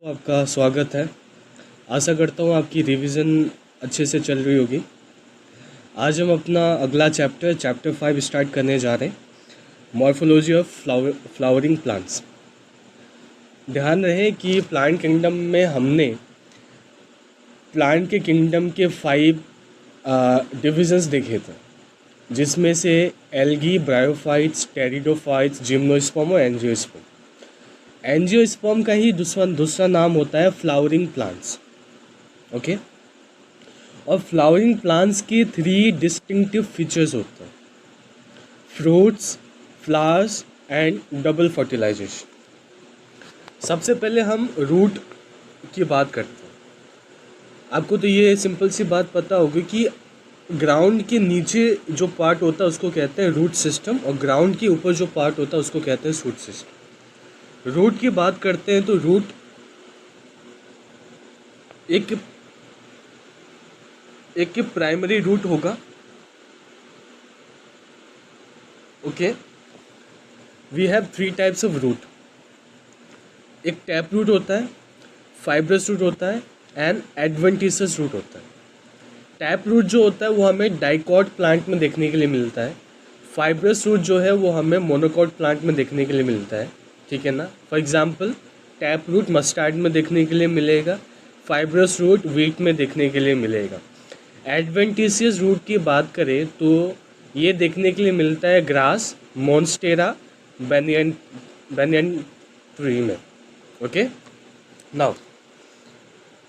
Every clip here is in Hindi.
आपका स्वागत है। आशा करता हूँ आपकी रिवीजन अच्छे से चल रही होगी। आज हम अपना अगला चैप्टर 5 स्टार्ट करने जा रहे हैं, मॉर्फोलॉजी ऑफ फ्लावरिंग प्लांट्स। ध्यान रहे कि प्लांट किंगडम में हमने प्लांट के किंगडम के 5 डिविजन्स देखे थे, जिसमें से एल्गी, ब्रायोफाइट्स, टेरिडोफाइट्स, जिम्नोस्पर्म और एंजियोस्पर्म। एंजियोस्पर्म का ही दूसरा नाम होता है फ्लावरिंग प्लांट्स। ओके। और फ्लावरिंग प्लांट्स की 3 डिस्टिंक्टिव फीचर्स होते हैं: fruits, flowers and double fertilization. सबसे पहले हम रूट की बात करते हैं। आपको तो ये सिंपल सी बात पता होगी कि ग्राउंड के नीचे जो पार्ट होता है उसको कहते हैं रूट सिस्टम, और ग्राउंड के ऊपर जो पार्ट होता है उसको कहते हैं शूट सिस्टम। रूट की बात करते हैं तो रूट एक प्राइमरी रूट होगा। Okay, we have 3 types of root. एक टैप रूट होता है, फाइब्रस रूट होता है एंड एडवेंटिशियस रूट होता है। टैप रूट जो होता है वो हमें डाइकॉट प्लांट में देखने के लिए मिलता है। फाइब्रस रूट जो है वो हमें मोनोकॉट प्लांट में देखने के लिए मिलता है, ठीक है ना। For example, tap root mustard में देखने के लिए मिलेगा, फाइब्रस रूट वीट में देखने के लिए मिलेगा। एडवेंटिशियस रूट की बात करें तो ये देखने के लिए मिलता है ग्रास, मॉन्स्टेरा, बैनियन ट्री में। ओके, नाउ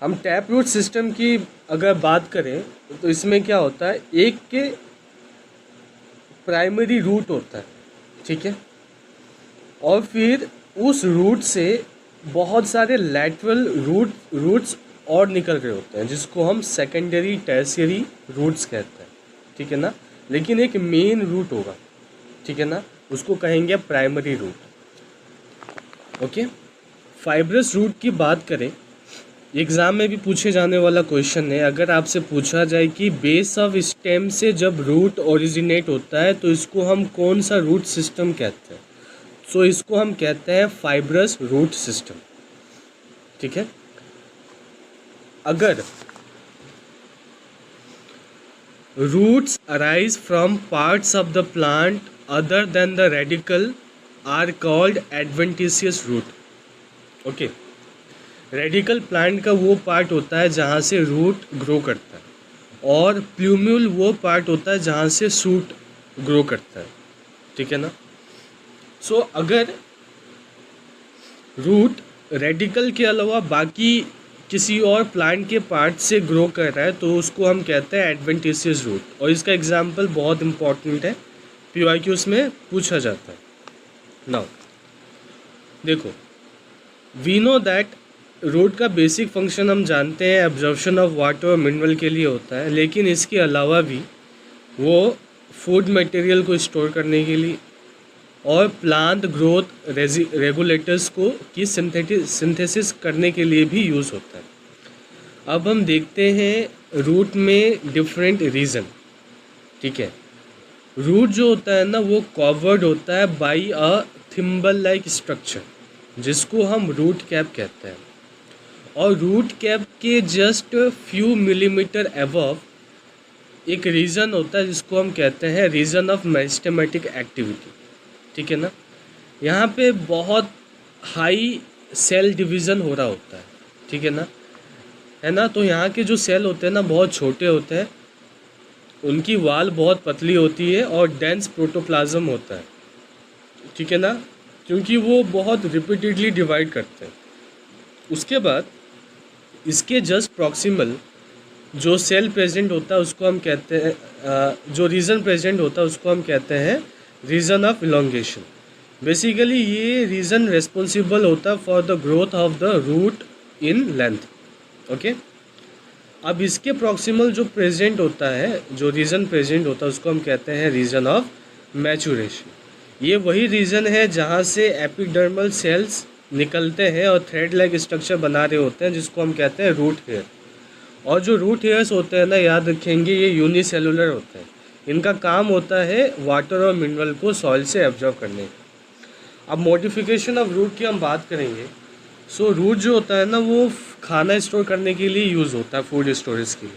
हम टैप रूट सिस्टम की अगर बात करें तो इसमें क्या होता है, एक के प्राइमरी रूट होता है, ठीक है, और फिर उस रूट से बहुत सारे लैटरल रूट्स और निकल रहे होते हैं, जिसको हम सेकेंडरी टर्शियरी रूट्स कहते हैं, ठीक है ना। लेकिन एक मेन रूट होगा, ठीक है ना, उसको कहेंगे primary root. Okay, fibrous root की बात करें, एग्ज़ाम में भी पूछे जाने वाला क्वेश्चन है। अगर आपसे पूछा जाए कि बेस ऑफ स्टेम से जब रूट ओरिजिनेट होता है तो इसको हम कौन सा रूट सिस्टम कहते हैं, सो इसको हम कहते हैं फाइब्रस रूट सिस्टम, ठीक है। अगर roots arise from parts of the plant other than the radicle are called adventitious root. Okay, radicle plant का वो पार्ट होता है जहाँ से रूट ग्रो करता है, और प्लूम्यूल वो पार्ट होता है जहाँ से शूट ग्रो करता है, ठीक है ना। सो अगर रूट रेडिकल के अलावा बाकी किसी और प्लांट के पार्ट से ग्रो कर रहा है तो उसको हम कहते हैं एडवेंटिशियस रूट। और इसका एग्जांपल बहुत इंपॉर्टेंट है, PYQs में पूछा जाता है। नाउ देखो, वी नो दैट रूट का बेसिक फंक्शन हम जानते हैं, एब्जॉर्प्शन ऑफ वाटर और मिनरल के लिए होता है, लेकिन इसके अलावा भी वो फूड मटेरियल को स्टोर करने के लिए और प्लांट ग्रोथ रेगुलेटर्स को की सिंथेसिस करने के लिए भी यूज़ होता है। अब हम देखते हैं रूट में डिफरेंट रीज़न, ठीक है। रूट जो होता है ना वो कवर्ड होता है by a thimble like structure, जिसको हम रूट कैप कहते हैं, और रूट कैप के जस्ट फ्यू मिलीमीटर अबव एक रीजन होता है जिसको हम कहते हैं रीजन ऑफ मेरिस्टेमेटिक एक्टिविटी, ठीक है ना। यहाँ पे बहुत हाई सेल डिवीज़न हो रहा होता है, ठीक है ना। तो यहाँ के जो सेल होते हैं ना बहुत छोटे होते हैं, उनकी वाल बहुत पतली होती है और डेंस प्रोटोप्लाज्म होता है, ठीक है ना, क्योंकि वो बहुत रिपीटेडली डिवाइड करते हैं। उसके बाद इसके जस्ट प्रॉक्सिमल जो सेल प्रेजेंट होता है उसको हम कहते हैं, जो रीजन प्रेजेंट होता है उसको हम कहते हैं रीजन ऑफ इलोंगेशन। बेसिकली ये रीजन रेस्पॉन्सिबल होता है for the growth of the root in length. Okay, अब इसके प्रॉक्सिमल जो प्रेजेंट होता है, जो रीजन प्रेजेंट होता है उसको हम कहते हैं रीजन ऑफ मैचुरेशन। ये वही रीजन है जहाँ से एपिडर्मल सेल्स निकलते हैं और थ्रेड लाइक स्ट्रक्चर बना रहे होते हैं, जिसको हम कहते हैं रूट हेयर। और जो रूट हेयर्स होते हैं ना, याद रखेंगे ये यूनिसेलुलर होते हैं। इनका काम होता है वाटर और मिनरल को सॉइल से एब्जॉर्ब करने का। अब मॉडिफिकेशन ऑफ रूट की हम बात करेंगे। सो रूट जो होता है ना वो खाना स्टोर करने के लिए यूज़ होता है, फूड स्टोरेज के लिए।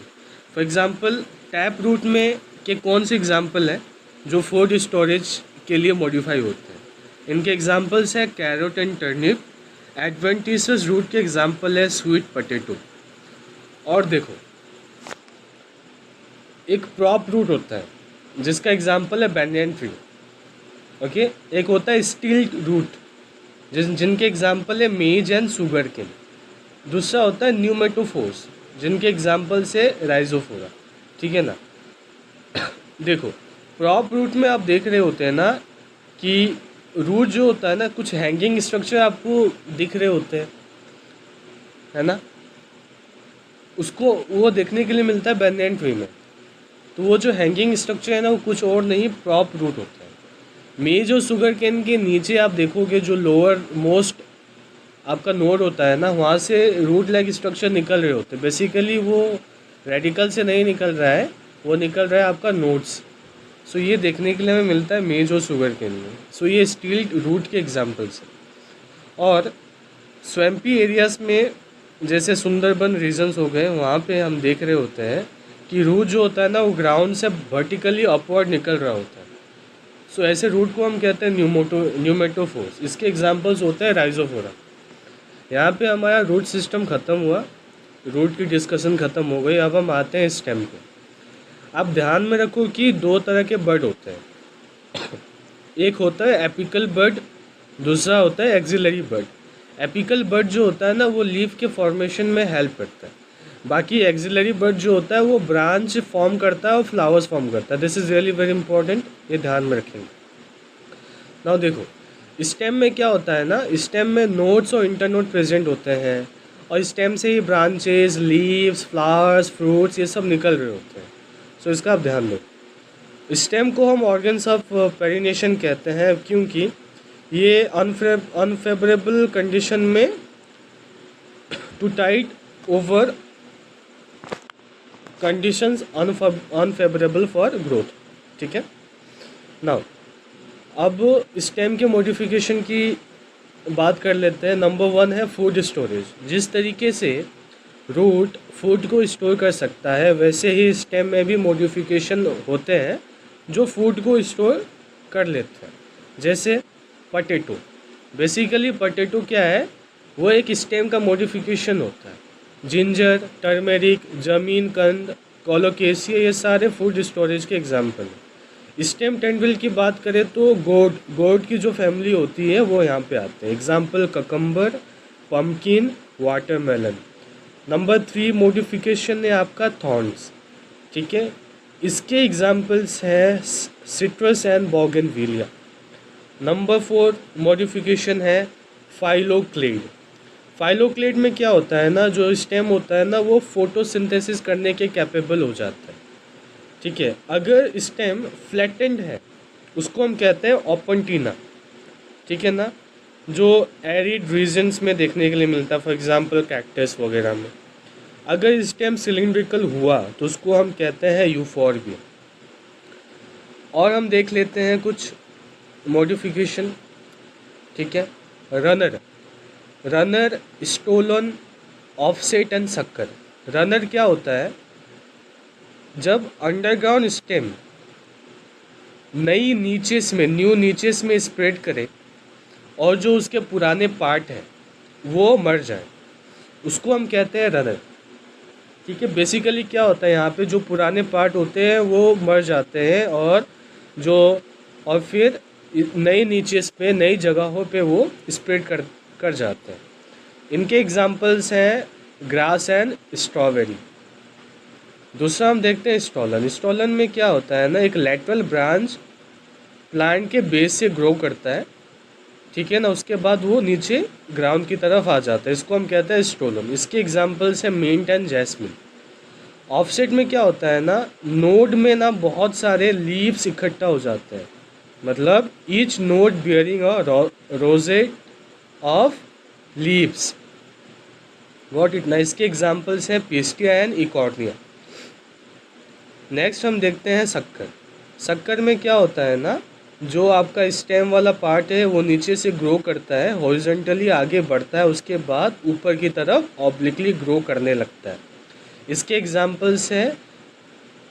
फॉर एग्ज़ाम्पल टैप रूट में के कौन से एग्जाम्पल हैं जो फूड स्टोरेज के लिए मॉडिफाई होते हैं? इनके एग्जाम्पल्स हैं carrot and turnip. Adventitious root के एग्जाम्पल है स्वीट पोटैटो। और देखो एक प्रॉप रूट होता है जिसका एग्जाम्पल है बैंगन ट्री। ओके, एक होता है स्टील रूट जिनके एग्जाम्पल है मेज एंड सुगर केन। दूसरा होता है न्यूमेटोफोर्स जिनके एग्जाम्पल्स है राइजोफोरा। ठीक है ना। देखो प्रॉप रूट में आप देख रहे होते हैं ना कि रूट जो होता है ना कुछ हैंगिंग स्ट्रक्चर आपको दिख रहे होते हैं, है ना। उसको वो देखने के लिए मिलता है बैंगन ट्री में। तो वो जो हैंगिंग स्ट्रक्चर है ना वो कुछ और नहीं प्रॉप रूट होता है। मेज और शुगर केन के नीचे आप देखोगे जो लोअर मोस्ट आपका नोड होता है ना, वहाँ से रूट लाइक स्ट्रक्चर निकल रहे होते हैं। बेसिकली वो रेडिकल से नहीं निकल रहा है, वो निकल रहा है आपका नोड्स। सो ये देखने के लिए हमें मिलता है मेज और शुगर केन में। सो ये स्टील रूट के एग्जाम्पल्स हैं। और स्वैम्पी एरियाज़ में जैसे सुंदरबन रीजन्स हो गए, वहाँ पे हम देख रहे होते हैं कि रूट जो होता है ना वो ग्राउंड से वर्टिकली अपवर्ड निकल रहा होता है। सो ऐसे रूट को हम कहते हैं न्यूमेटोफोर्स। इसके एग्जांपल्स होते हैं राइजोफोरा। यहाँ पे हमारा रूट सिस्टम ख़त्म हुआ, रूट की डिस्कशन ख़त्म हो गई। अब हम आते हैं स्टेम पे। आप ध्यान में रखो कि दो तरह के बर्ड होते हैं। एक होता है एपिकल बर्ड, दूसरा होता है एक्सिलरी बर्ड। एपिकल बर्ड जो होता है ना वो लीफ के फॉर्मेशन में हेल्प करता है। बाकी एक्सिलरी बर्ड जो होता है वो ब्रांच फॉर्म करता है और फ्लावर्स फॉर्म करता है। This is really very important, ये ध्यान में रखेंगे। नाउ देखो स्टेम में क्या होता है ना, स्टेम में नोड्स और इंटरनोड प्रेजेंट होते हैं और स्टेम से ही ब्रांचेस, लीव्स, फ्लावर्स, फ्रूट्स ये सब निकल रहे होते हैं। सो इसका आप ध्यान दो। स्टेम को हम ऑर्गन्स ऑफ पेरिनेशन कहते हैं क्योंकि ये अनफेवरेबल कंडीशन में to tide over conditions unfavourable for growth. ठीक है। नाउ अब स्टेम के मॉडिफिकेशन की बात कर लेते हैं। नंबर 1 है फूड स्टोरेज। जिस तरीके से रूट फूड को स्टोर कर सकता है वैसे ही स्टेम में भी मॉडिफिकेशन होते हैं जो फूड को स्टोर कर लेते हैं। जैसे पोटैटो, बेसिकली पोटैटो क्या है, वो एक स्टेम का मॉडिफिकेशन होता है। जिंजर, टर्मेरिक, जमीन कंद, कोलोकेसिया ये सारे फूड स्टोरेज के एग्जाम्पल हैं। स्टेम टेंडविल की बात करें तो गोड की जो फैमिली होती है वो यहाँ पे आते हैं। Example cucumber, pumpkin, watermelon. Number 3 modification है आपका थॉर्न्स। ठीक है, इसके एग्जाम्पल्स हैं citrus and bougainvillea. Number 4 modification है फाइलोक्लेड। फाइलोक्लेड में क्या होता है ना, जो स्टेम होता है ना वो फोटोसिंथेसिस करने के कैपेबल हो जाता है। ठीक है, अगर स्टेम फ्लैटेंड है उसको हम कहते हैं ओपनटीना। ठीक है ना, जो एरिड रीजन्स में देखने के लिए मिलता है, फॉर एग्जांपल कैक्टस वगैरह में। अगर स्टेम सिलिंड्रिकल हुआ तो उसको हम कहते हैं यूफोर्बिया। और हम देख लेते हैं कुछ मॉडिफिकेशन। ठीक है, runner, stolon, offset and sucker. Runner क्या होता है, जब अंडरग्राउंड स्टेम न्यू नीचेस में स्प्रेड करे और जो उसके पुराने पार्ट हैं वो मर जाए, उसको हम कहते हैं रनर। ठीक है, बेसिकली क्या होता है यहाँ पे जो पुराने पार्ट होते हैं वो मर जाते हैं और फिर नई नीचेस पे, नई जगहों पे वो स्प्रेड कर जाते हैं। इनके एग्जांपल्स हैं ग्रास एंड स्ट्रॉबेरी। दूसरा हम देखते हैं स्टोलन। स्टोलन में क्या होता है ना, एक लेटरल ब्रांच प्लांट के बेस से ग्रो करता है। ठीक है ना, उसके बाद वो नीचे ग्राउंड की तरफ आ जाता है, इसको हम कहते हैं स्टोलन। इसके एग्जांपल्स हैं मिंट एंड जैस्मिन। ऑफसेट में क्या होता है ना, नोड में ना बहुत सारे लीव्स इकट्ठा हो जाते हैं, मतलब each node bearing a rosette of leaves. What it ना, इसके एग्जांपल्स हैं पिस्टिया एंड इकॉर्निया। नेक्स्ट हम देखते हैं शक्कर। शक्कर में क्या होता है ना, जो आपका स्टेम वाला पार्ट है वो नीचे से ग्रो करता है, हॉरिजॉन्टली आगे बढ़ता है, उसके बाद ऊपर की तरफ ऑब्लिकली ग्रो करने लगता है। इसके एग्जांपल्स हैं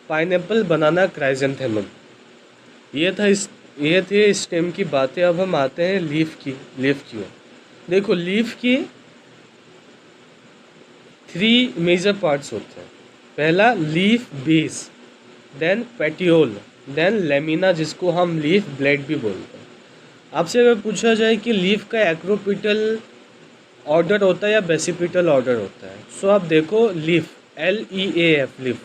पाइनएप्पल, बनाना, क्राइजेंथेमम। ये था इस ये थे स्टेम की बातें। अब हम आते हैं लीफ की ओर। देखो, लीफ की 3 मेजर पार्ट्स होते हैं। पहला leaf base, then petiole, then lamina, जिसको हम लीफ ब्लेड भी बोलते हैं। आपसे अगर पूछा जाए कि लीफ का एक्रोपिटल ऑर्डर होता है या बेसिपिटल ऑर्डर होता है, सो आप देखो, लीफ, LEAF,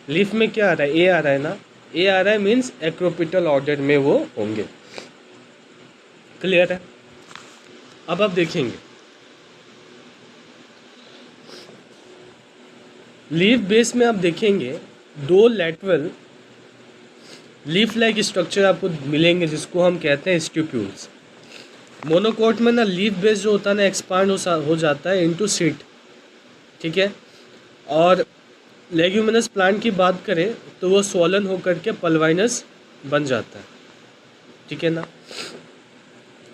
लीफ में क्या आ रहा है, ए आ रहा है ना, ए आ रहा है, मीन्स एक्रोपिटल ऑर्डर में वो होंगे। क्लियर है? अब आप देखेंगे लीफ बेस में, आप देखेंगे 2 लैटरल लीफ लाइक स्ट्रक्चर आपको मिलेंगे, जिसको हम कहते हैं स्टिप्यूल्स। मोनोकोट में ना लीफ बेस जो होता है ना एक्सपांड हो जाता है इनटू सीड, ठीक है। और लेग्यूमिनस प्लांट की बात करें तो वो स्वॉलन होकर के पल्वाइनस बन जाता है, ठीक है ना।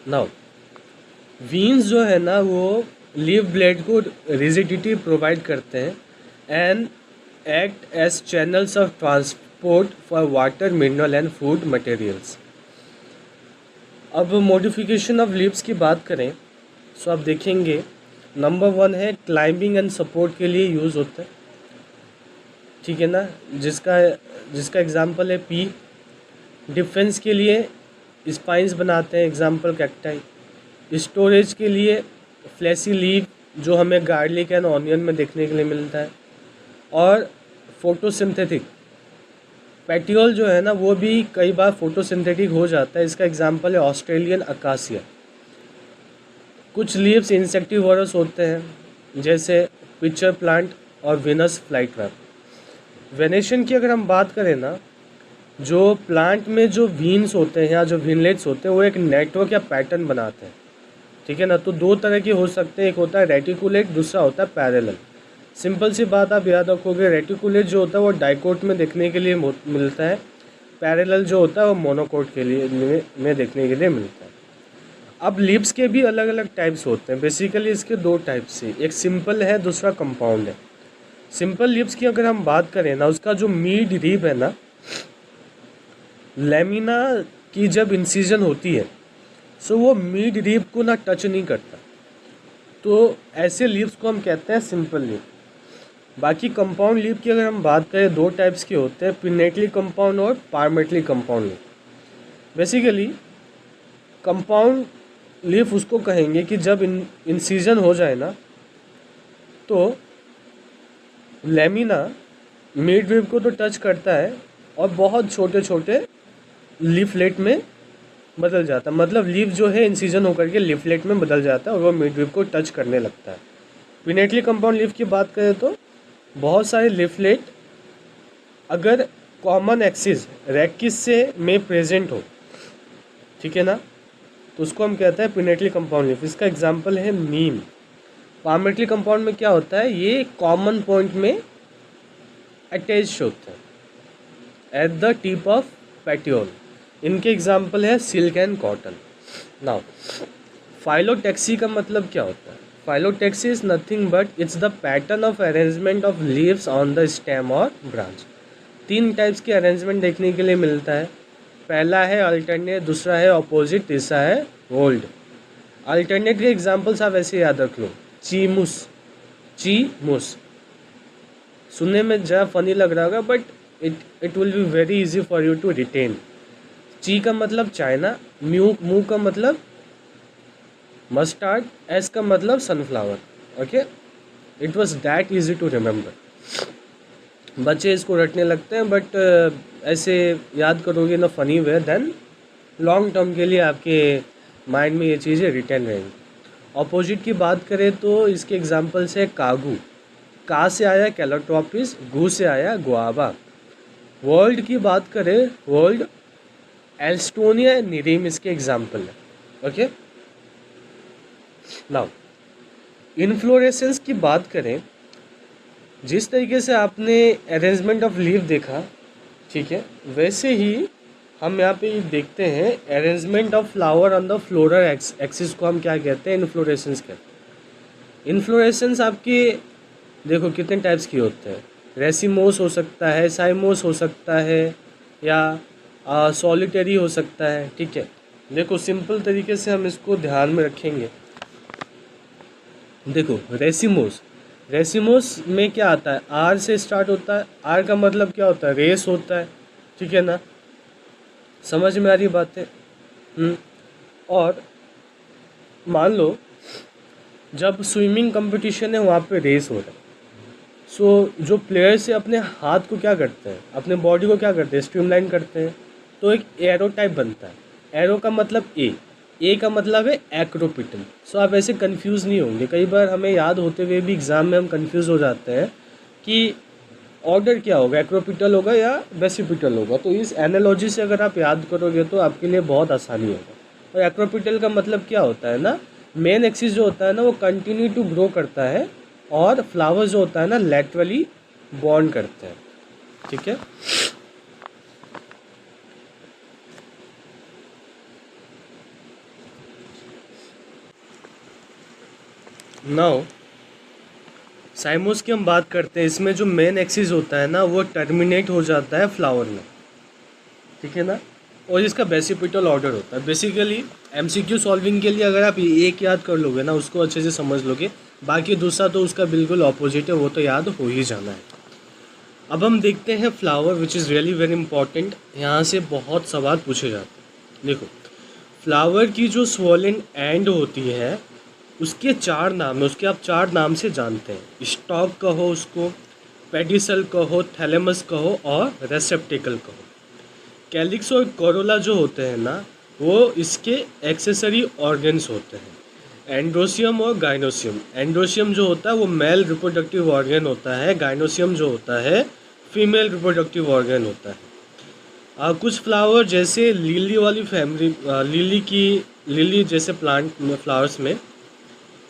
नाउ वीन्स जो है ना वो लीफ ब्लेड को रिजिडिटी प्रोवाइड करते हैं and act as channels of transport for water, mineral and food materials. अब मॉडिफिकेशन ऑफ लीव्स की बात करें सो आप देखेंगे नंबर 1 है क्लाइंबिंग एंड सपोर्ट के लिए यूज़ होता है, ठीक है ना, जिसका एग्जांपल है पी। डिफेंस के लिए स्पाइंस बनाते हैं, एग्जांपल कैक्टाई। स्टोरेज के लिए फ्लैसी लीव, जो हमें गार्लिक एंड ऑनियन में देखने के लिए मिलता है। और फोटोसिंथेटिक पेटियोल जो है ना वो भी कई बार फोटोसिंथेटिक हो जाता है, इसका एग्जांपल है ऑस्ट्रेलियन अकासिया। कुछ लीव्स इंसेक्टिवोरस होते हैं, जैसे पिक्चर प्लांट और विनस फ्लाईट्रैप। वेनेशन की अगर हम बात करें ना, जो प्लांट में जो वीन्स होते हैं या जो विनलेट्स होते हैं वो एक नेटवर्क या पैटर्न बनाते हैं, ठीक है ना। तो 2 तरह के हो सकते हैं, एक होता है रेटिकुलेट, दूसरा होता है पैरेलल। सिंपल सी बात आप याद रखोगे, रेटिकुलेट जो होता है वो डाइकोट में देखने के लिए मिलता है, पैरेलल जो होता है वो मोनोकोट के लिए में देखने के लिए मिलता है। अब लीव्स के भी अलग अलग टाइप्स होते हैं, बेसिकली इसके 2 टाइप्स हैं, एक सिंपल है, दूसरा कंपाउंड है। सिंपल लीव्स की अगर हम बात करें ना, उसका जो मीड रीब है ना, लेमिना की जब इंसिजन होती है सो वो मीड रीब को ना टच नहीं करता, तो ऐसे लीव्स को हम कहते हैं सिंपल लीव। बाकी कंपाउंड लीव की अगर हम बात करें 2 टाइप्स के होते हैं, पिनेटली कंपाउंड और palmately compound leaf. Basically compound leaf उसको कहेंगे कि जब इंसिजन हो जाए ना तो लेमिना मिड रीब को तो टच करता है और बहुत छोटे छोटे लीफलेट में बदल जाता है, मतलब लीफ जो है इंसिजन होकर के लीफलेट में बदल जाता है और वो मिड रीब को टच करने लगता है। पिनेटली कंपाउंड लीफ की बात करें तो बहुत सारे लीफलेट अगर कॉमन एक्सिस रेक्किस से में प्रेजेंट हो, ठीक है ना, तो उसको हम कहते हैं पिनेटली कंपाउंड लीफ। इसका एग्जांपल है नीम। पार्मेटली कंपाउंड में क्या होता है, ये कॉमन पॉइंट में अटैच होते हैं at the tip of petiole. इनके एग्जांपल है silk and cotton. Now phyllotaxy का मतलब क्या होता है? Phyllotaxy is nothing but it's the pattern of arrangement of leaves on the stem और ब्रांच। 3 टाइप्स के अरेंजमेंट देखने के लिए मिलता है। पहला है अल्टरनेट, दूसरा है अपोजिट, तीसरा है वोल्ड। अल्टरनेट के एग्जांपल्स आप ऐसे याद रख लो, चीमूस। सुनने में ज़रा फनी लग रहा होगा but it will be very easy for you to retain. ची का मतलब चाइना, मू का मतलब मस्टर्ड, एस का मतलब sunflower. Okay, it was that easy to remember. बच्चे इसको रटने लगते हैं बट ऐसे याद करोगे ना funny way, then long term के लिए आपके माइंड में ये चीज़ें रिटेन रहेंगी। अपोजिट की बात करें तो इसके एग्जांपल्स है कागू, का से आया कैलोट्रोपिस, गू से आया गुआवा। वर्ल्ड की बात करें, वर्ल्ड एल्स्टोनिया निरीम इसके एग्जाम्पल है। ओके, नाउ इन्फ्लोरेसेंस की बात करें, जिस तरीके से आपने अरेंजमेंट ऑफ लीव देखा, ठीक है, वैसे ही हम यहाँ पे देखते हैं arrangement of flower on the floral axis को हम क्या कहते हैं, इन्फ्लोरेसेंस कहते हैं। इन्फ्लोरेसेंस आपके देखो कितने टाइप्स की होते हैं, रेसिमोस हो सकता है, साइमोस हो सकता है, या सॉलिटरी हो सकता है। ठीक है, देखो सिंपल तरीके से हम इसको ध्यान में रखेंगे। देखो रेसिमोस, रेसिमोस में क्या आता है, आर से स्टार्ट होता है। आर का मतलब क्या होता है, रेस होता है। ठीक है ना, समझ में आ रही बात है। और मान लो जब स्विमिंग कंपटीशन है वहाँ पे रेस हो रहा है, सो जो प्लेयर्स से अपने हाथ को क्या करते हैं, अपने बॉडी को क्या करते हैं, स्ट्रीमलाइन करते हैं, तो एक एरो टाइप बनता है। एरो का मतलब ए का मतलब है एक्रोपिटल। सो आप ऐसे कंफ्यूज नहीं होंगे, कई बार हमें याद होते हुए भी एग्ज़ाम में हम कंफ्यूज हो जाते हैं कि ऑर्डर क्या होगा, एक्रोपिटल होगा या वेसिपिटल होगा। तो इस एनालॉजी से अगर आप याद करोगे तो आपके लिए बहुत आसानी होगा। और एक्रोपिटल का मतलब क्या होता है ना, मेन एक्सिस जो होता है ना वो कंटिन्यू टू ग्रो करता है, और फ्लावर जो होता है ना लैटरली बॉन्ड करते हैं। ठीक है, नाउ साइमोस की हम बात करते हैं। इसमें जो मेन एक्सिस होता है ना वो टर्मिनेट हो जाता है फ्लावर में। ठीक है ना, और इसका बेसिपिटल ऑर्डर होता है। बेसिकली एमसीक्यू सॉल्विंग के लिए अगर आप एक याद कर लोगे ना, उसको अच्छे से समझ लोगे, बाकी दूसरा तो उसका बिल्कुल ऑपोजिट है, वो तो याद हो ही जाना है। अब हम देखते हैं flower, which is really very important. यहाँ से बहुत सवाल पूछे जाते हैं। देखो फ्लावर की जो स्वॉलन एंड होती है उसके 4 नाम है, उसके आप 4 नाम से जानते हैं। स्टॉक कहो उसको, पेडिसल कहो, थैलेमस कहो, और रेसेप्टिकल कहो। कैलिक्स और कोरोला जो होते हैं ना वो इसके एक्सेसरी ऑर्गन्स होते हैं। एंड्रोसियम और गाइनोसियम, एंड्रोसियम जो होता है वो मेल रिप्रोडक्टिव ऑर्गन होता है, गाइनोसियम जो होता है फीमेल रिप्रोडक्टिव ऑर्गन होता है। कुछ फ्लावर जैसे लिली वाली फैमिली, लिली जैसे प्लांट में, फ्लावर्स में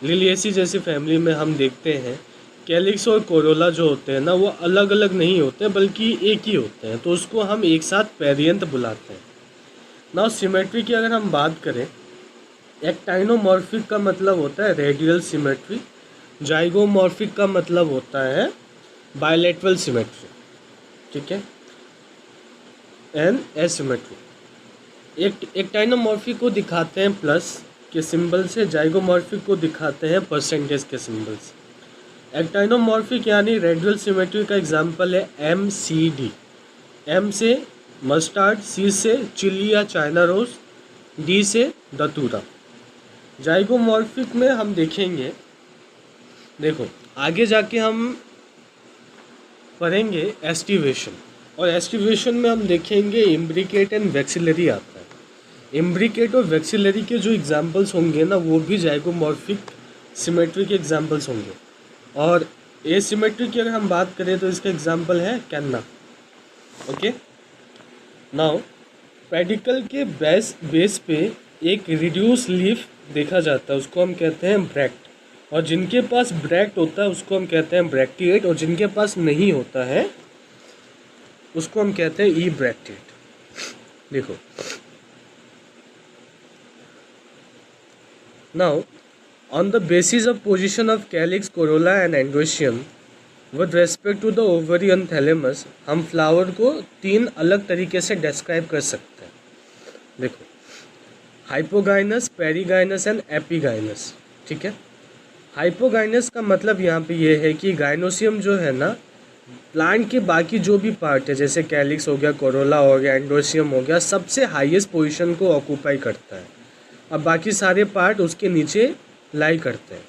लिलिएसी जैसी फैमिली में हम देखते हैं कैलिक्स और कोरोला जो होते हैं ना वो अलग अलग नहीं होते बल्कि एक ही होते हैं, तो उसको हम एक साथ पेरियंथ बुलाते हैं। नाउ सिमेट्री की अगर हम बात करें, एक्टाइनोमॉर्फिक का मतलब होता है रेडियल सिमेट्री, जाइगोमॉर्फिक का मतलब होता है बायलैटरल सिमेट्री। ठीक है, एंड एसिमेट्री। एक्टाइनोमॉर्फिक को दिखाते हैं प्लस के सिंबल से, जाइगोमॉर्फिक को दिखाते हैं परसेंटेज के सिंबल से। एक्टाइनोमॉर्फिक यानी रेडियल सिमेट्री का एग्जांपल है MCD। M से मस्टर्ड, C से चिली या चाइना रोज, D से दतूरा। जाइगोमॉर्फिक में हम देखेंगे, देखो आगे जाके हम पढ़ेंगे एस्टिवेशन, और एस्टिवेशन में हम देखेंगे इम्ब्रिकेट एंड वैक्सिलरी आता है। इम्ब्रिकेट और वैक्सिलरी के जो एग्जाम्पल्स होंगे ना वो भी जाइगोमॉर्फिक सिमेट्री के एग्जाम्पल्स होंगे। और एसिमेट्री की अगर हम बात करें तो इसका एग्जाम्पल है कैन्ना। ओके, नाउ पेडिकल के बेस पे एक रिड्यूस लीफ देखा जाता है, उसको हम कहते हैं ब्रैक्ट। और जिनके पास ब्रैक्ट होता है उसको हम कहते हैं ब्रैक्टिएट, और जिनके पास नहीं होता है उसको हम कहते हैं ई ब्रैक्टिएट। देखो now on the basis of position of calyx, corolla and androecium with respect to the ovary and thalamus, हम फ्लावर को 3 अलग तरीके से डिस्क्राइब कर सकते हैं। देखो हाइपोगाइनस, पेरीगाइनस एंड एपीगाइनस। ठीक है, हाइपोगाइनस का मतलब यहाँ पे ये है कि गाइनोसियम जो है ना प्लांट के बाकी जो भी पार्ट है जैसे कैलिक्स हो गया, कोरोला हो गया, एंड्रोसियम हो गया, सबसे हाईएस्ट पोजीशन को ऑक्यूपाई करता है। अब बाकी सारे पार्ट उसके नीचे लाई करते हैं,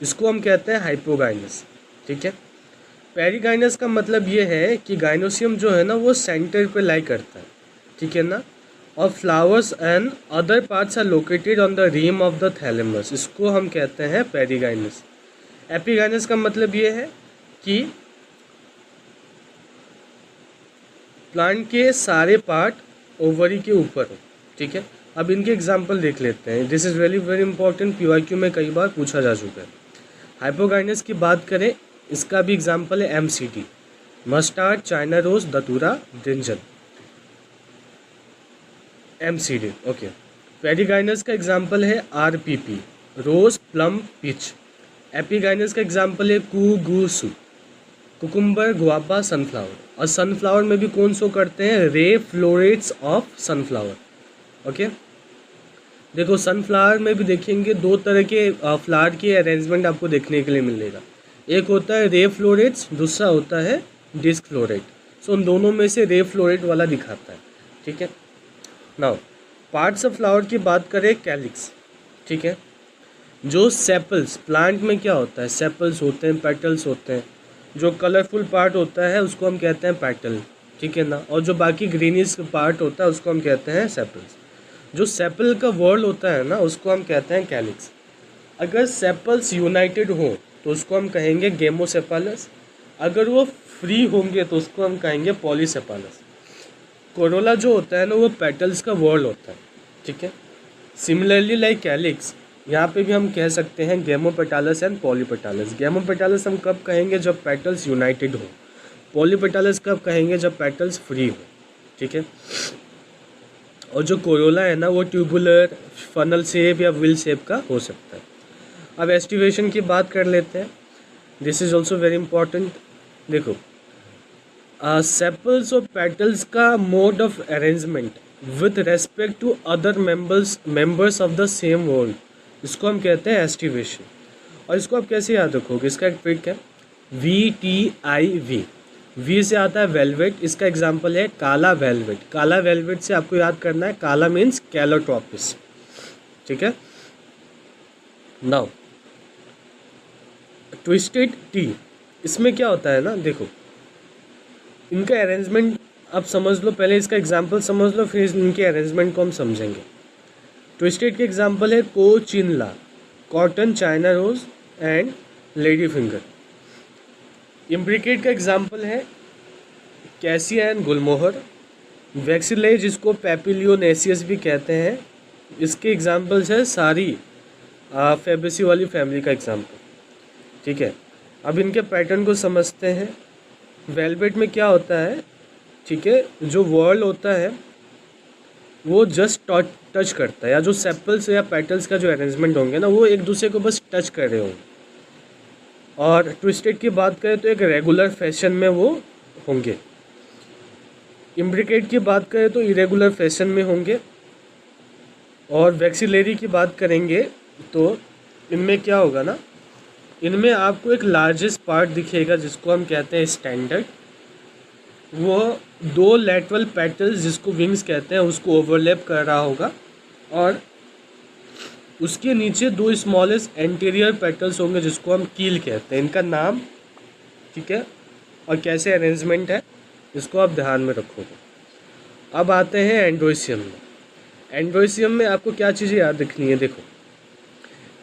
इसको हम कहते हैं हाइपोगाइनस। ठीक है, पेरीगाइनस का मतलब ये है कि गाइनोसियम जो है ना वो सेंटर पे लाई करता है। ठीक है ना, और flowers and other parts are located on the rim of the thalamus, इसको हम कहते हैं पेरीगाइनस। एपीगाइनस का मतलब ये है कि प्लांट के सारे पार्ट ओवरी के ऊपर हो। ठीक है, अब इनके एग्जाम्पल देख लेते हैं। This is very very important, PYQ में कई बार पूछा जा चुका है। हाइपोगाइनस की बात करें, इसका भी एग्जाम्पल है MCD, mustard, China rose, datura, brinjal. MCD, okay. Perigynous का एग्जाम्पल है RPP, rose plum peach. Epigynous का एग्जाम्पल है कू कुकुम्बर गुआबा सनफ्लावर। और सनफ्लावर में भी कौन शो करते हैं, ray florets of sunflower, okay. देखो सनफ्लावर में भी देखेंगे दो तरह के फ्लावर की अरेंजमेंट आपको देखने के लिए मिलेगा। एक होता है रे फ्लोरेट्स, दूसरा होता है डिस्क फ्लोरेट। सो उन दोनों में से रे फ्लोरेट वाला दिखाता है, ठीक है। नाउ पार्ट्स ऑफ फ्लावर की बात करें, कैलिक्स, ठीक है। जो सेपल्स, प्लांट में क्या होता है, सेपल्स होते हैं, पेटल्स होते हैं। जो कलरफुल पार्ट होता है उसको हम कहते हैं पेटल, ठीक है ना। और जो बाकी ग्रीनिश पार्ट होता है उसको हम कहते हैं सेपल्स। जो सेपल का वर्ड होता है ना उसको हम कहते हैं कैलिक्स। अगर सेपल्स यूनाइटेड हो तो उसको हम कहेंगे गेमोसेपालस। अगर वो फ्री होंगे तो उसको हम कहेंगे पॉलीसेपालस। कोरोला जो होता है ना वो पेटल्स का वर्ड होता है, ठीक है। सिमिलरली लाइक कैलिक्स, यहाँ पे भी हम कह सकते हैं गेमोपेटालस एंड पॉलीपेटालस। गेमोपेटालस हम कब कहेंगे, जब पेटल्स यूनाइटेड हो। पॉलीपेटालस कब कहेंगे, जब पेटल्स फ्री हो, ठीक है। और जो कोरोला है ना वो ट्यूबुलर, फनल शेप या व्हील शेप का हो सकता है। अब एस्टिवेशन की बात कर लेते हैं, this is also very important. देखो सेपल्स और पेटल्स का mode of arrangement with respect to other members of the same whorl, इसको हम कहते हैं एस्टिवेशन। और इसको आप कैसे याद रखोगे, इसका एक ट्रिक है, VTIV। वी से आता है वेलवेट, इसका एग्जाम्पल है काला वेलवेट। काला वेलवेट से आपको याद करना है, काला मीन्स कैलोट्रोपिस, ठीक है। नाउ ट्विस्टेड टी, इसमें क्या होता है ना, देखो इनका अरेंजमेंट आप समझ लो, पहले इसका एग्जाम्पल समझ लो फिर इनके अरेंजमेंट को हम समझेंगे। ट्विस्टेड के एग्जाम्पल है कोचिनला, cotton, China rose and lady finger. Imbricate का एग्जाम्पल है कैसिया एंड गुलमोहर। वैक्सीले जिसको पैपिलियोनेसियस भी कहते हैं, इसके एग्जाम्पल्स है सारी फेबेसी वाली फैमिली का एग्जाम्पल, ठीक है। अब इनके पैटर्न को समझते हैं। वेलवेट में क्या होता है, ठीक है, जो वर्ल होता है वो जस्ट टच करता है, या जो सेपल्स या पेटल्स का जो अरेंजमेंट होंगे ना वो एक दूसरे को बस टच कर रहे होंगे। और ट्विस्टेड की बात करें तो एक रेगुलर फैशन में वो होंगे। इम्ब्रिकेट की बात करें तो इरेगुलर फैशन में होंगे। और वैक्सिलरी की बात करेंगे तो इनमें क्या होगा ना, इनमें आपको एक लार्जेस्ट पार्ट दिखेगा जिसको हम कहते हैं स्टैंडर्ड। वो दो लेटरल पेटल्स जिसको विंग्स कहते हैं उसको ओवरलैप कर रहा होगा, और उसके नीचे दो स्मॉलेस्ट एंटीरियर पेटल्स होंगे जिसको हम कील कहते हैं। इनका नाम, ठीक है, और कैसे अरेंजमेंट है इसको आप ध्यान में रखोगे। अब आते हैं एंड्रोसियम में। एंड्रोसियम में आपको क्या चीज़ें याद रखनी है, देखो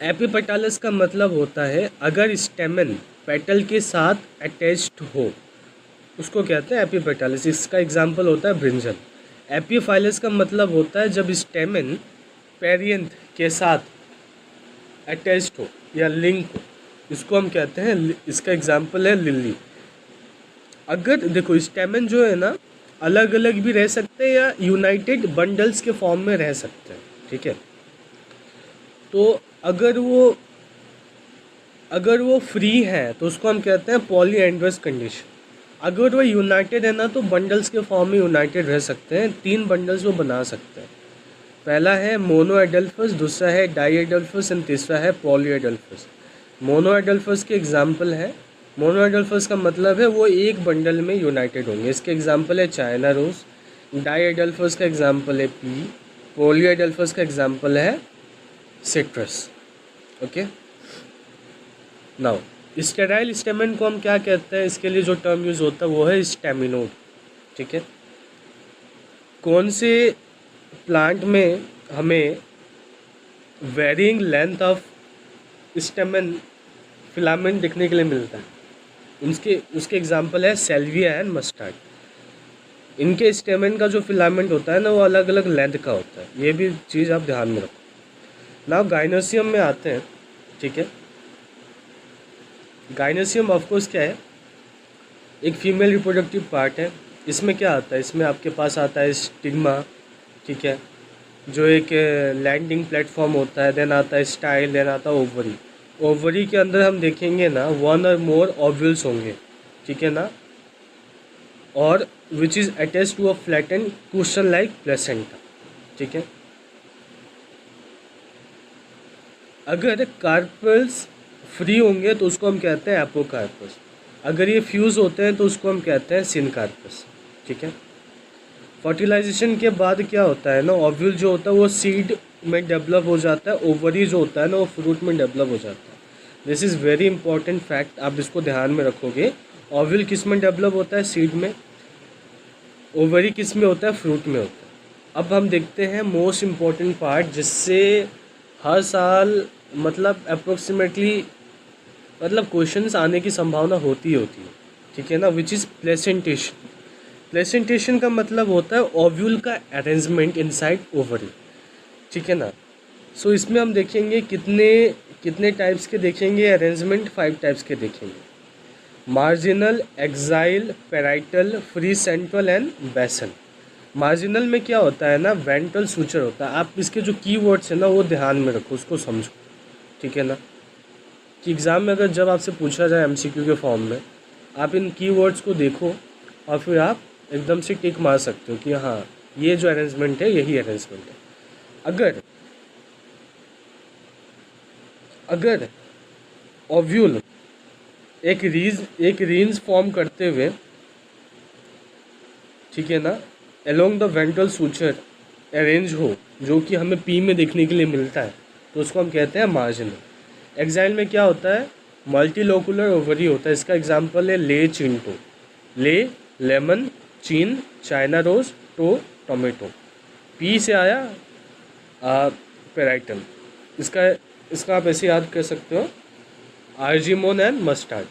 एपिपेटालस का मतलब होता है अगर स्टेमन पेटल के साथ अटैच्ड हो उसको कहते हैं एपिपेटालस। इसका एग्जाम्पल होता है ब्रिंजल। एपीफाइलस का मतलब होता है जब स्टेमन पेरियंथ के साथ अटैच्ड हो या लिंक हो, इसको हम कहते हैं, इसका एग्जाम्पल है लिली। अगर देखो स्टेमन जो है ना अलग अलग भी रह सकते हैं या यूनाइटेड बंडल्स के फॉर्म में रह सकते हैं, ठीक है। तो अगर वो फ्री है तो उसको हम कहते हैं पॉलीएंड्रस कंडीशन। अगर वो यूनाइटेड है ना तो बंडल्स के फॉर्म में यूनाइटेड रह सकते हैं। 3 बंडल्स वो बना सकते हैं। पहला है मोनोएडल्फस, दूसरा है डाईएडल्फस एंड तीसरा है पॉलीएडल्फस। मोनोएडल्फस के एग्जाम्पल है, मोनोएडल्फस का मतलब है वो एक बंडल में यूनाइटेड होंगे। इसके एग्जाम्पल है चाइना रोज। डाईएडल्फस का एग्जाम्पल है पी। पॉलीएडल्फस का एग्जाम्पल है सिट्रस, ओके। नाउ स्टेराइल स्टेमन को हम क्या कहते हैं, इसके लिए जो टर्म यूज़ होता है वो है स्टेमिनोड, ठीक है। कौन से प्लांट में हमें varying length of stamen filament देखने के लिए मिलता है, उसके एग्जांपल है सेल्विया एंड मस्टर्ड। इनके स्टेमन का जो फिलामेंट होता है ना वो अलग अलग लेंथ का होता है, ये भी चीज़ आप ध्यान में रखो। नाउ गाइनोसियम में आते हैं, ठीक है। गाइनोसियम ऑफकोर्स क्या है, एक फीमेल रिप्रोडक्टिव पार्ट है। इसमें क्या आता है, इसमें आपके पास आता है स्टिग्मा, ठीक है, जो एक लैंडिंग प्लेटफॉर्म होता है, देन आता है स्टाइल, देन आता है ओवरी। ओवरी के अंदर हम देखेंगे ना, वन और मोर ओव्यूल्स होंगे, ठीक है ना, और which is attach to a flattened cushion like placenta, ठीक है। अगर कार्पल्स फ्री होंगे तो उसको हम कहते हैं एपोकार्पस। अगर ये फ्यूज़ होते हैं तो उसको हम कहते हैं सिनकार्पस, ठीक है। फर्टिलाइजेशन के बाद क्या होता है ना, ओव्यूल जो होता है वो सीड में डेवलप हो जाता है, ओवरी जो होता है ना वो फ्रूट में डेवलप हो जाता है। This is very important fact, आप इसको ध्यान में रखोगे। ओव्यूल किस में डेवलप होता है? सीड में। ओवरी किस में होता है? फ्रूट में होता है। अब हम देखते हैं मोस्ट इम्पॉर्टेंट पार्ट, जिससे हर साल मतलब अप्रोक्सीमेटली मतलब क्वेश्चंस आने की संभावना होती है, ठीक है ना, विच इज़ प्लेसेंटेशन। प्लेसेंटेशन का मतलब होता है ओव्यूल का अरेंजमेंट इनसाइड ओवरी, ठीक है ना। सो इसमें हम देखेंगे कितने कितने टाइप्स के देखेंगे अरेंजमेंट, 5 टाइप्स के देखेंगे। Marginal, axile, parietal, free central and basal. Marginal में क्या होता है ना, वेंट्रल सूचर होता है। आप इसके जो कीवर्ड्स हैं ना वो ध्यान में रखो, उसको समझो, ठीक है ना, कि एग्ज़ाम में अगर जब आपसे पूछा जाए एमसीक्यू के फॉर्म में, आप इन कीवर्ड्स को देखो और फिर आप एकदम से टिक मार सकते हो कि हाँ ये जो अरेंजमेंट है यही अरेंजमेंट है। अगर ओव्यूल एक रीन्स फॉर्म करते हुए, ठीक है ना, along the ventral suture arrange हो, जो कि हमें पी में देखने के लिए मिलता है, तो उसको हम कहते हैं मार्जिनल। एक्साइल में क्या होता है? मल्टीलोकुलर ओवरी होता है। इसका एग्जांपल है ले, चिंटो। ले, लेमन, चीन, चाइना रोज, टोमेटो। पी से आया पेराइटल। इसका आप ऐसे याद कर सकते हो, आर्जिमोन एंड मस्टर्ड।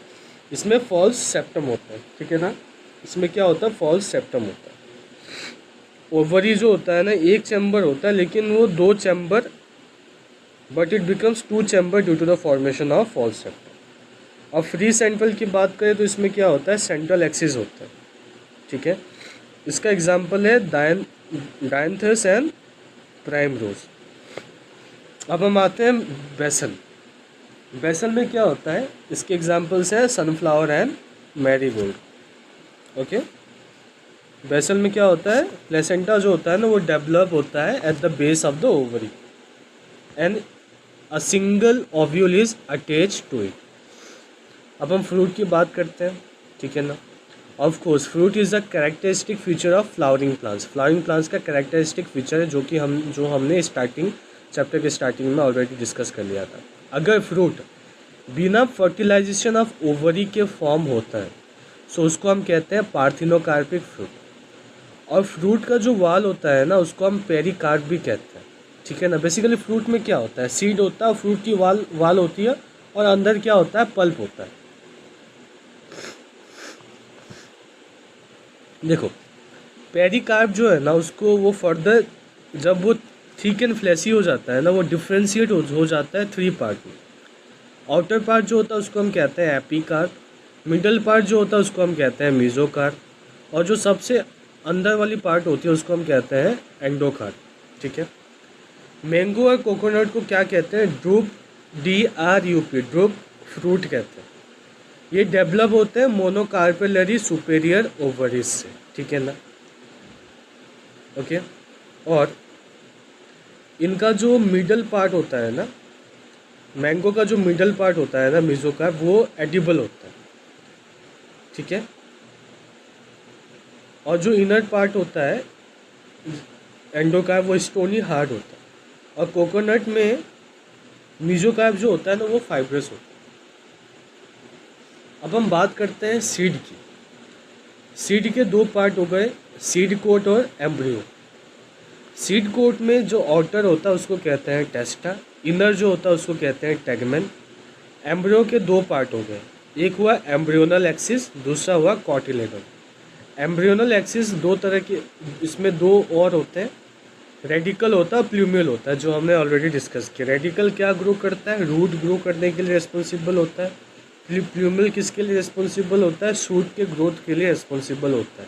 इसमें फॉल्स सेप्टम होता है, ठीक है ना, इसमें क्या होता है? फॉल्स सेप्टम होता है। ओवरी जो होता है ना, एक चैम्बर होता है, लेकिन वो 2 chamber, but it becomes 2 chamber due to the formation of false septum. अब फ्री सेंट्रल की बात करें तो इसमें क्या होता है? सेंट्रल एक्सिस होता है, ठीक है। इसका एग्जाम्पल है डायंथस एंड प्राइम रोज। अब हम आते हैं बेसल। बेसल में क्या होता है? इसके एग्जाम्पल्स हैं sunflower and marigold, okay. Basal में क्या होता है? प्लेसेंटा जो होता है ना वो डेवलप होता है at the base of the ovary and a single ovule is attach to it. अब हम फ्रूट की बात करते हैं, ठीक है ना। Of course fruit is a characteristic feature of flowering plants. Flowering plants का कैरेक्टरिस्टिक फीचर है, जो हमने चैप्टर के स्टार्टिंग में ऑलरेडी डिस्कस कर लिया था। अगर फ्रूट बिना फर्टिलाइजेशन ऑफ ओवरी के फॉर्म होता है सो उसको हम कहते हैं पार्थिनोकार्पिक फ्रूट। और फ्रूट का जो वाल होता है ना उसको हम पेरिकार्प भी कहते हैं, ठीक है ना। बेसिकली फ्रूट में क्या होता है? सीड होता है, फ्रूट की वाल होती है, और अंदर क्या होता है? पल्प होता है। देखो, पेरिकार्प जो है ना उसको वो फर्दर जब वो थिक एंड फ्लैसी हो जाता है ना, वो डिफ्रेंशिएट हो जाता है 3 पार्ट में। आउटर पार्ट जो होता है उसको हम कहते हैं एपिकार्प, मिडल पार्ट जो होता है उसको हम कहते हैं मेसोकार्प, और जो सबसे अंदर वाली पार्ट होती है उसको हम कहते हैं एंडोकार्प, ठीक है। मैंगो और कोकोनट को क्या कहते हैं? ड्रूप, DRUP, ड्रूप फ्रूट कहते हैं। ये डेवलप होते हैं मोनोकार्पेलरी सुपेरियर ओवरीज से, ठीक है ना, ओके। और इनका जो मिडल पार्ट होता है ना, मैंगो का जो मिडल पार्ट होता है ना मेसोकार्प, वो एडिबल होता है, ठीक है। और जो इनर पार्ट होता है एंडोकार्प वो स्टोनी हार्ड होता है। और कोकोनट में मेसोकार्प जो होता है ना वो फाइब्रस होता है। अब हम बात करते हैं सीड की। सीड के 2 पार्ट हो गए, सीड कोट और एम्ब्रियो। सीड कोट में जो आउटर होता है उसको कहते हैं टेस्टा, इनर जो होता है उसको कहते हैं टेगमेन। एम्ब्रियो के 2 पार्ट हो गए, एक हुआ एम्ब्रियोनल एक्सिस, दूसरा हुआ कॉटिलेडन। एम्ब्रियोनल एक्सिस 2 तरह के, इसमें 2 और होते हैं, रेडिकल होता है, प्लूम्यूल होता है, जो हमने ऑलरेडी डिस्कस किया। रेडिकल क्या ग्रो करता है? रूट ग्रो करने के लिए रिस्पॉन्सिबल होता है। प्लूम्यूल किसके लिए रिस्पॉन्सिबल होता है? शूट के ग्रोथ के लिए रिस्पॉन्सिबल होता है।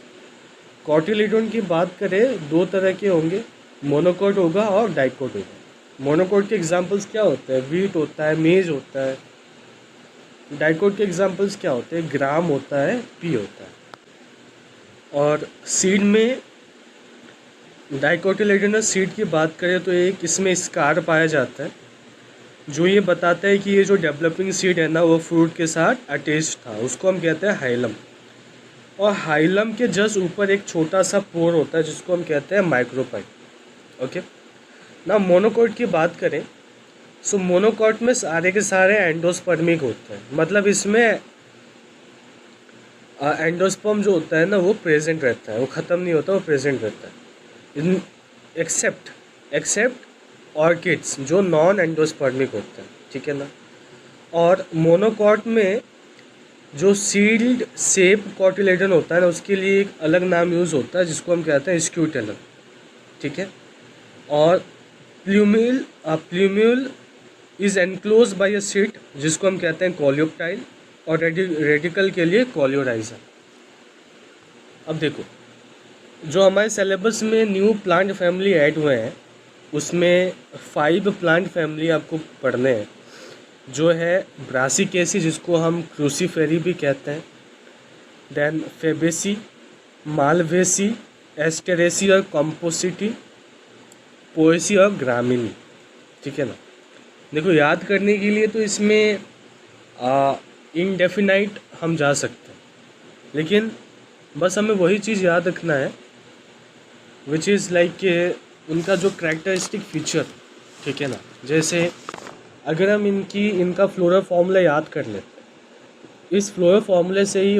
कॉटिलेडन की बात करें 2 तरह के होंगे, मोनोकोट होगा और डाइकोट होगा। मोनोकोट के एग्जांपल्स क्या होते हैं? वीट होता है, मेज होता है। डाइकोट के एग्जांपल्स क्या होते हैं? ग्राम होता है, पी होता है। और सीड में डाइकोटिलेडोनस सीड की बात करें तो एक इसमें स्कार पाया जाता है जो ये बताता है कि ये जो डेवलपिंग सीड है ना वो फ्रूट के साथ अटैच था, उसको हम कहते हैं हाइलम। और हाइलम के जस्ट ऊपर एक छोटा सा पोर होता है जिसको हम कहते हैं माइक्रोपाइल। ओके ना, मोनोकोट की बात करें सो मोनोकोट में सारे के सारे एंडोस्पर्मिक होते हैं, मतलब इसमें एंडोस्पर्म जो होता है ना वो प्रेजेंट रहता है, वो ख़त्म नहीं होता, वो प्रेजेंट रहता है। इन एक्सेप्ट ऑर्किड्स जो नॉन एंडोस्पर्मिक होते हैं, ठीक है ना। और मोनोकॉट में जो सील्ड सेप कॉटिलेडन होता है ना उसके लिए एक अलग नाम यूज़ होता है जिसको हम कहते हैं स्क्यूटेलम, ठीक है। और plumule is enclose by a seat जिसको हम कहते हैं कॉलियोप्टाइल, और रेडिकल के लिए कॉलियोराइजर। अब देखो जो हमारे सिलेबस में न्यू प्लांट फैमिली ऐड हुए हैं उसमें 5 प्लांट फैमिली आपको पढ़ने हैं, जो है ब्रासिकेसी जिसको हम क्रूसीफेरी भी कहते हैं, देन फेबेसी, मालवेसी, एस्टेरेसी और कॉम्पोसिटी, पोएसी और ग्रामीनी, ठीक है ना। देखो याद करने के लिए तो इसमें इनडेफिनाइट हम जा सकते हैं, लेकिन बस हमें वही चीज़ याद रखना है विच इज़ लाइक उनका जो करैक्टरिस्टिक फीचर, ठीक है ना। जैसे अगर हम इनका फ्लोरल फार्मूला याद कर लेते हैं, इस फ्लोरल फार्मूले से ही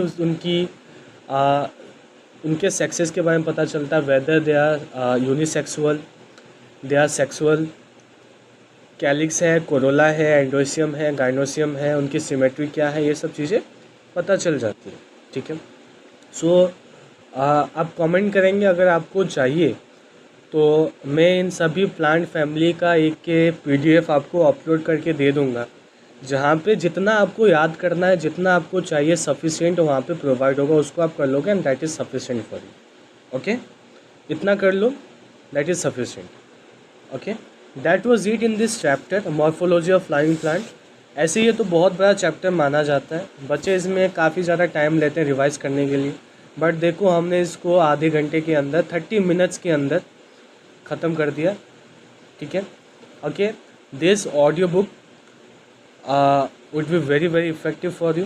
उनके सेक्सेस के बारे में पता चलता है, whether they are unisexual, they are sexual, calyx है, कोरोला है, एंडोसियम है, गाइनोसियम है, उनकी सिमेट्री क्या है, ये सब चीज़ें पता चल जाती है, ठीक है। सो आप कमेंट करेंगे अगर आपको चाहिए तो मैं इन सभी प्लांट फैमिली का एक PDF आपको अपलोड करके दे दूंगा, जहाँ पे जितना आपको याद करना है, जितना आपको चाहिए सफिशिएंट वहाँ पे प्रोवाइड होगा, उसको आप कर लोगे and that is sufficient for you. Okay, इतना कर लो, that is sufficient. Okay, that was it in this chapter morphology of flying plant. ऐसे ये तो बहुत बड़ा चैप्टर माना जाता है, बच्चे इसमें काफ़ी ज़्यादा टाइम लेते हैं रिवाइज़ करने के लिए, बट देखो हमने इसको आधे घंटे के अंदर 30 मिनट्स के अंदर ख़त्म कर दिया, ठीक है। Okay, this audio book would be very very effective for you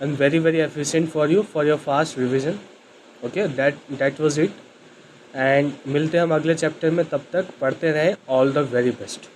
and very very efficient for you for your fast revision. Okay, that was it, and मिलते हैं हम अगले चैप्टर में, तब तक पढ़ते रहें। All the very best.